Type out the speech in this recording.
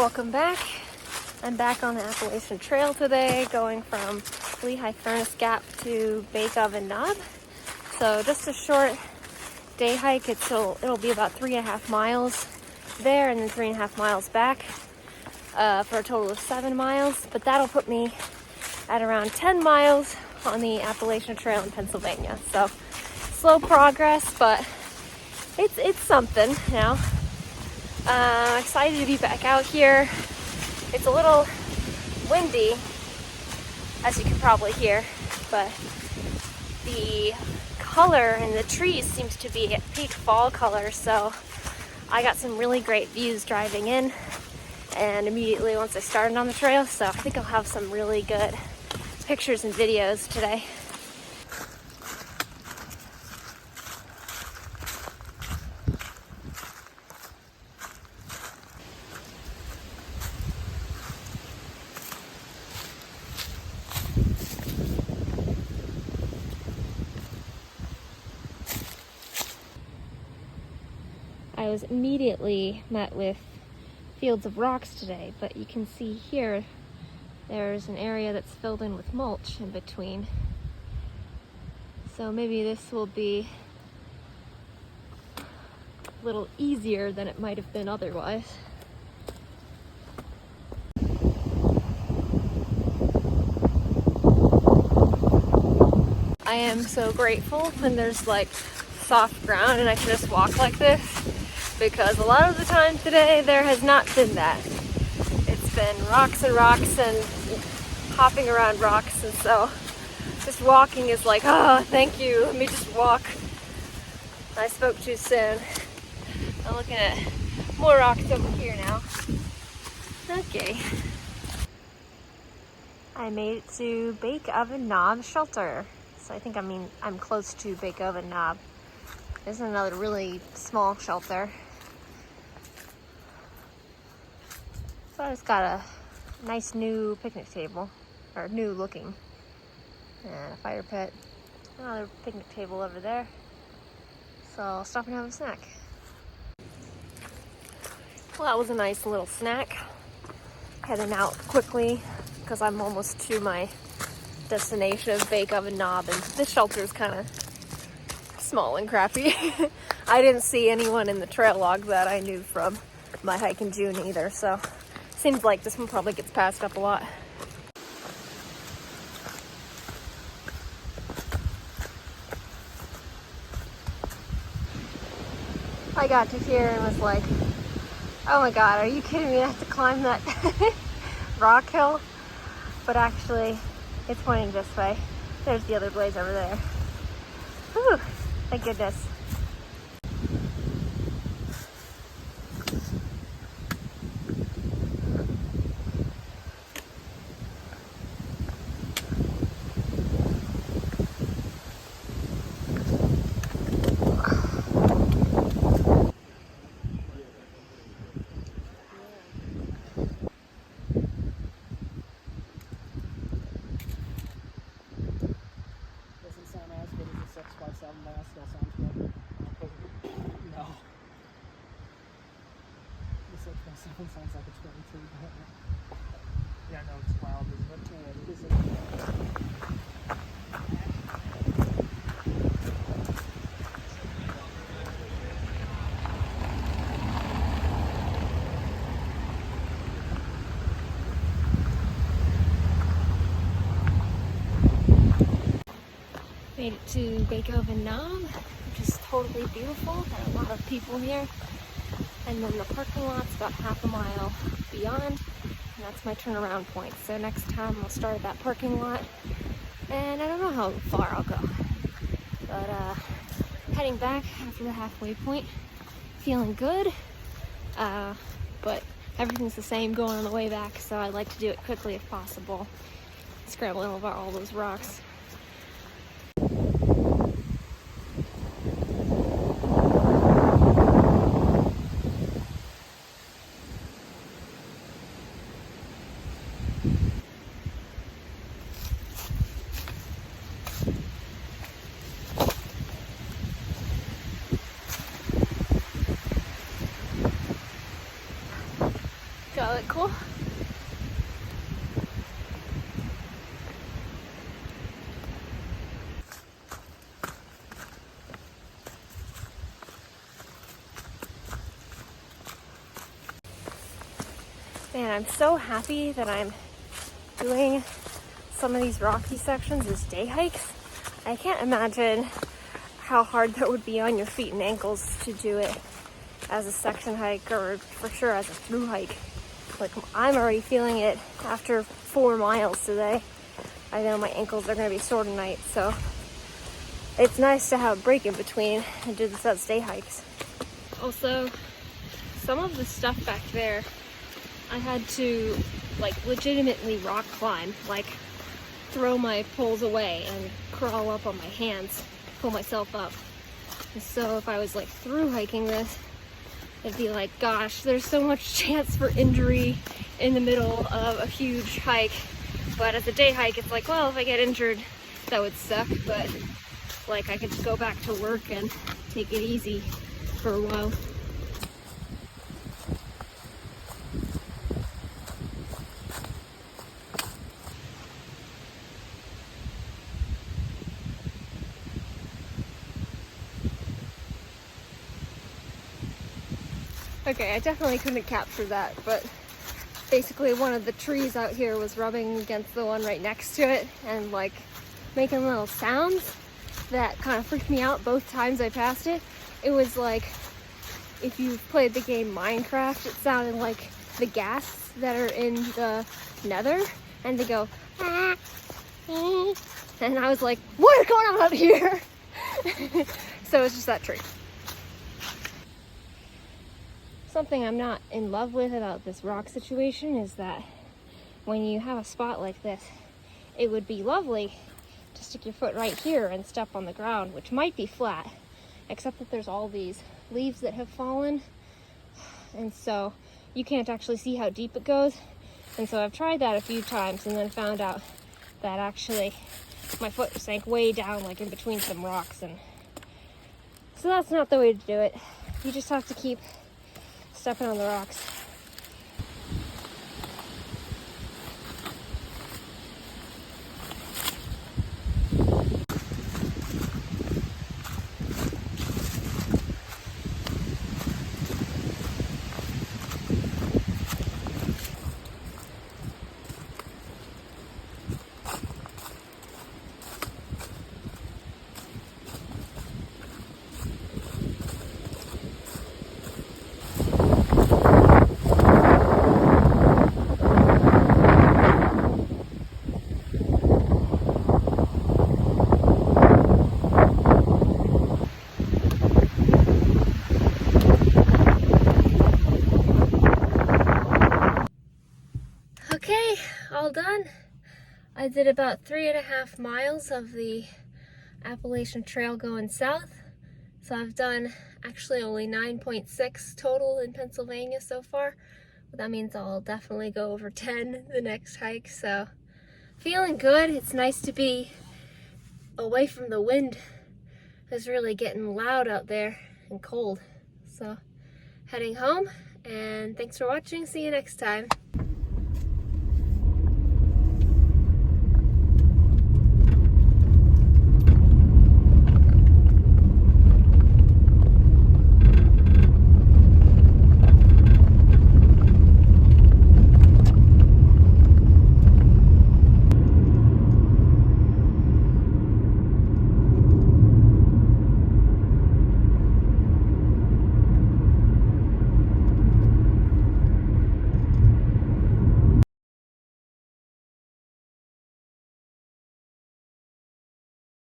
welcome back. I'm back on the Appalachian Trail today, going from Lehigh Furnace Gap to Bake Oven Knob. So just a short day hike. It'll be about 3.5 miles there and then 3.5 miles back for a total of 7 miles. But that'll put me at around 10 miles on the Appalachian Trail in Pennsylvania. So slow progress, but it's something, you know. Excited to be back out here. It's a little windy, as you can probably hear, but the color in the trees seems to be at peak fall color, so I got some really great views driving in and immediately once I started on the trail, so I think I'll have some really good pictures and videos today. I was immediately met with fields of rocks today, but you can see here there's an area that's filled in with mulch in between. So maybe this will be a little easier than it might have been otherwise. I am so grateful when there's like soft ground and I can just walk like this, because a lot of the time today there has not been that. It's been rocks and rocks and hopping around rocks, and so just walking is like, oh, thank you, let me just walk. I spoke too soon. I'm looking at more rocks over here now. Okay. I made it to Bake Oven Knob Shelter. So I think I'm close to Bake Oven Knob. This is another really small shelter. So I just got a nice new picnic table, or new looking, and a fire pit. Another picnic table over there. So I'll stop and have a snack. Well, that was a nice little snack. Heading out quickly because I'm almost to my destination of Bake Oven Knob, and this shelter is kind of small and crappy. I didn't see anyone in the trail log that I knew from my hike in June either, so seems like this one probably gets passed up a lot. I got to here and was like, oh my god, are you kidding me? I have to climb that rock hill? But actually, it's pointing this way. There's the other blaze over there. Whew, thank goodness. Still sounds good. No. The 6x7 sounds like it's 23, but yeah, no, it's wild, isn't it? Made it to Bake Oven Knob, which is totally beautiful. Got a lot of people here. And then the parking lot's about half a mile beyond, and that's my turnaround point. So next time I'll start at that parking lot, and I don't know how far I'll go. But heading back after the halfway point, feeling good. But everything's the same going on the way back, so I like to do it quickly if possible. Scrambling over all those rocks. of cool. Man, I'm so happy that I'm doing some of these rocky sections as day hikes. I can't imagine how hard that would be on your feet and ankles to do it as a section hike, or for sure as a through hike. Like, I'm already feeling it after 4 miles today. I know my ankles are going to be sore tonight, so it's nice to have a break in between and do this as day hikes. Also, some of the stuff back there I had to like legitimately rock climb, like throw my poles away and crawl up on my hands, pull myself up. And so if I was like through hiking this, it'd be like, gosh, there's so much chance for injury in the middle of a huge hike. But as a day hike, it's like, well, if I get injured, that would suck, but like I could just go back to work and take it easy for a while. Okay, I definitely couldn't capture that, but basically one of the trees out here was rubbing against the one right next to it and like making little sounds that kind of freaked me out both times I passed it. It was like, if you've played the game Minecraft, it sounded like the ghasts that are in the nether, and they go, ah, and I was like, what is going on up here? So it's just that tree. Something I'm not in love with about this rock situation is that when you have a spot like this, it would be lovely to stick your foot right here and step on the ground, which might be flat, except that there's all these leaves that have fallen, and so you can't actually see how deep it goes. And so I've tried that a few times and then found out that actually my foot sank way down, like in between some rocks, and so that's not the way to do it. You just have to keep stepping on the rocks. Okay, all done. I did about 3.5 miles of the Appalachian Trail going south. So I've done actually only 9.6 total in Pennsylvania so far. But that means I'll definitely go over 10 the next hike. So feeling good. It's nice to be away from the wind. It's really getting loud out there and cold. So heading home, and thanks for watching. See you next time.